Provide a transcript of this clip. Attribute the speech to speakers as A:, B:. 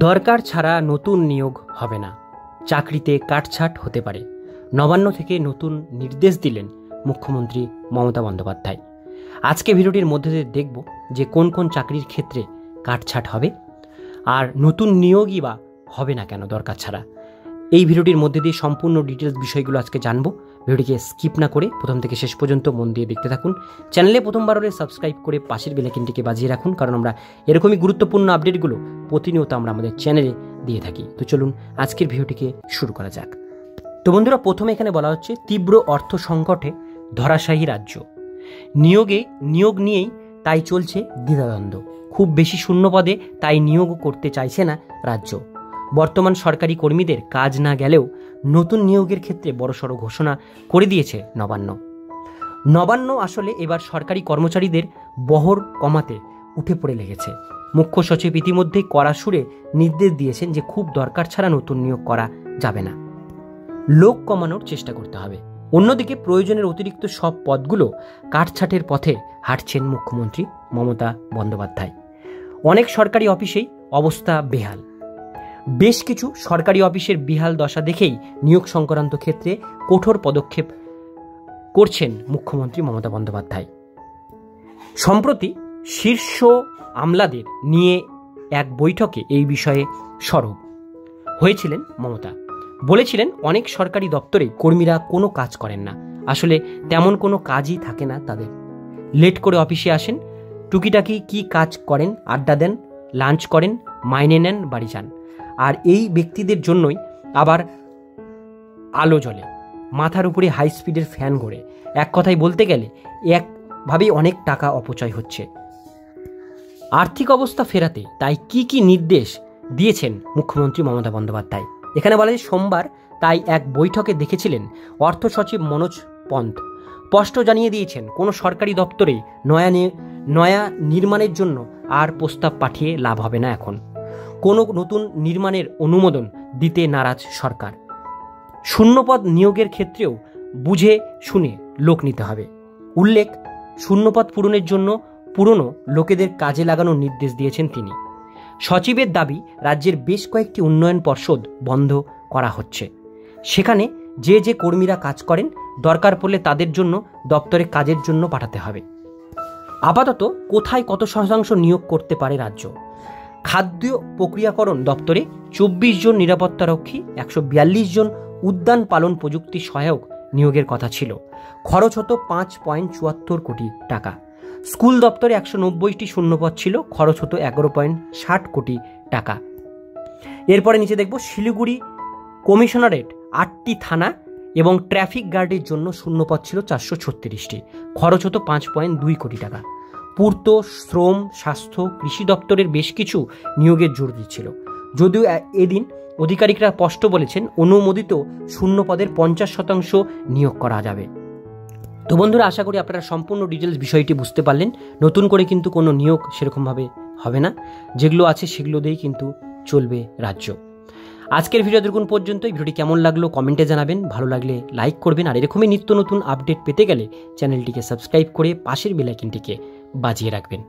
A: দরকার ছাড়া নতুন নিয়োগ হবে না, চাকরিতে কাটছাঁট হতে পারে। নবান্ন থেকে নতুন নির্দেশ দিলেন মুখ্যমন্ত্রী মমতা বন্দ্যোপাধ্যায়। আজকে ভিডিওটির মধ্যে দিয়ে দেখব যে কোন কোন চাকরির ক্ষেত্রে কাটছাঁট হবে আর নতুন নিয়োগই বা হবে না কেন দরকার ছাড়া। এই ভিডিওটির মধ্যে দিয়ে সম্পূর্ণ ডিটেলস বিষয়গুলো আজকে জানবো। ভিডিওটিকে স্কিপ না করে প্রথম থেকে শেষ পর্যন্ত মন দিয়ে দেখতে থাকুন। চ্যানেলে প্রথমবার হলে সাবস্ক্রাইব করে পাশের বেল আইকনটিকে বাজিয়ে রাখুন, কারণ আমরা এরকমই গুরুত্বপূর্ণ আপডেটগুলো প্রতিনিয়ত আমরা আমাদের চ্যানেলে দিয়ে থাকি। তো চলুন আজকের ভিডিওটিকে শুরু করা যাক। তো বন্ধুরা, প্রথমে এখানে বলা হচ্ছে তীব্র অর্থ সংকটে ধরাশায়ী রাজ্য। নিয়োগ নিয়েই তাই চলছে দ্বিধাদ্বন্দ্ব। খুব বেশি শূন্য পদে তাই নিয়োগ করতে চাইছে না রাজ্য। বর্তমান সরকারি কর্মীদের কাজ না গেলেও নতুন নিয়োগের ক্ষেত্রে বড়সড় ঘোষণা করে দিয়েছে নবান্ন আসলে এবার সরকারি কর্মচারীদের বহর কমাতে উঠে পড়ে লেগেছে। মুখ্য সচিব ইতিমধ্যেই কড়া সুরে নির্দেশ দিয়েছেন যে খুব দরকার ছাড়া নতুন নিয়োগ করা যাবে না, লোক কমানোর চেষ্টা করতে হবে। অন্যদিকে প্রয়োজনের অতিরিক্ত সব পদগুলো কাটছাঁটের পথে হাঁটছেন মুখ্যমন্ত্রী মমতা বন্দ্যোপাধ্যায়। অনেক সরকারি অফিসেই অবস্থা বেহাল। বেশ কিছু সরকারি অফিসের বিহাল দশা দেখেই নিয়োগ সংক্রান্ত ক্ষেত্রে কঠোর পদক্ষেপ করছেন মুখ্যমন্ত্রী মমতা বন্দ্যোপাধ্যায়। সম্প্রতি শীর্ষ আমলাদের নিয়ে এক বৈঠকে এই বিষয়ে সরব হয়েছিলেন মমতা। বলেছিলেন, অনেক সরকারি দপ্তরে কর্মীরা কোনো কাজ করেন না, আসলে তেমন কোনো কাজই থাকে না তাদের। লেট করে অফিসে আসেন, টুকিটাকি কি কাজ করেন, আড্ডা দেন, লাঞ্চ করেন, মাইনে নেন, বাড়ি যান। আর এই ব্যক্তিদের জন্যই আবার আলো জ্বলে, মাথার উপরে হাই স্পিডের ফ্যান ঘোরে। এক কথায় বলতে গেলে একভাবেই অনেক টাকা অপচয় হচ্ছে। আর্থিক অবস্থা ফেরাতে তাই কি নির্দেশ দিয়েছেন মুখ্যমন্ত্রী মমতা বন্দ্যোপাধ্যায়। এখানে বলা যায় সোমবার তাই এক বৈঠকে দেখেছিলেন অর্থ সচিব মনোজ পন্থ। স্পষ্ট জানিয়ে দিয়েছেন, কোনো সরকারি দপ্তরে নয়া নির্মাণের জন্য আর প্রস্তাব পাঠিয়ে লাভ হবে না। এখন কোনো নতুন নির্মাণের অনুমোদন দিতে নারাজ সরকার। শূন্যপদ নিয়োগের ক্ষেত্রেও বুঝে শুনে লোক নিতে হবে। উল্লেখ, শূন্যপদ পূরণের জন্য পুরনো লোকেদের কাজে লাগানোর নির্দেশ দিয়েছেন তিনি। সচিবের দাবি, রাজ্যের বেশ কয়েকটি উন্নয়ন পর্ষদ বন্ধ করা হচ্ছে। সেখানে যে কর্মীরা কাজ করেন, দরকার পড়লে তাদের জন্য দপ্তরে কাজের জন্য পাঠাতে হবে। আপাতত কোথায় কত শতাংশ নিয়োগ করতে পারে রাজ্য? খাদ্য প্রক্রিয়াকরণ দপ্তরে 24 জন নিরাপত্তারক্ষী, 142 জন উদ্যান পালন প্রযুক্তি সহায়ক নিয়োগের কথা ছিল। খরচ হতো 5.74 কোটি টাকা। স্কুল দপ্তরে 190টি শূন্যপদ ছিল, খরচ হতো 11.60 কোটি টাকা। এরপরে নিচে দেখব, শিলিগুড়ি কমিশনারেট 8টি থানা এবং ট্রাফিক গার্ডের জন্য শূন্যপদ ছিল 436টি, খরচ হতো 5.2 কোটি টাকা। পূর্ত, শ্রম, স্বাস্থ্য, কৃষি দপ্তরের বেশ কিছু নিয়োগের জোর দিচ্ছিল, যদিও এদিন আধিকারিকরা স্পষ্ট বলেছেন অনুমোদিত শূন্যপদের 50% নিয়োগ করা যাবে। তো বন্ধুরা, আশা করি আপনারা সম্পূর্ণ ডিটেলস বিষয়টি বুঝতে পারলেন। নতুন করে কিন্তু কোনো নিয়োগ সেরকমভাবে হবে না, যেগুলো আছে সেগুলো দিয়েই কিন্তু চলবে রাজ্য। আজকের ভিডিও দেখুন পর্যন্তই। ভিডিওটি কেমন লাগলো কমেন্টে জানাবেন, ভালো লাগলে লাইক করবেন, আর এরকমই নিত্য নতুন আপডেট পেতে গেলে চ্যানেলটিকে সাবস্ক্রাইব করে পাশের বেল আইকনটিকে বাজিয়ে রাখবেন।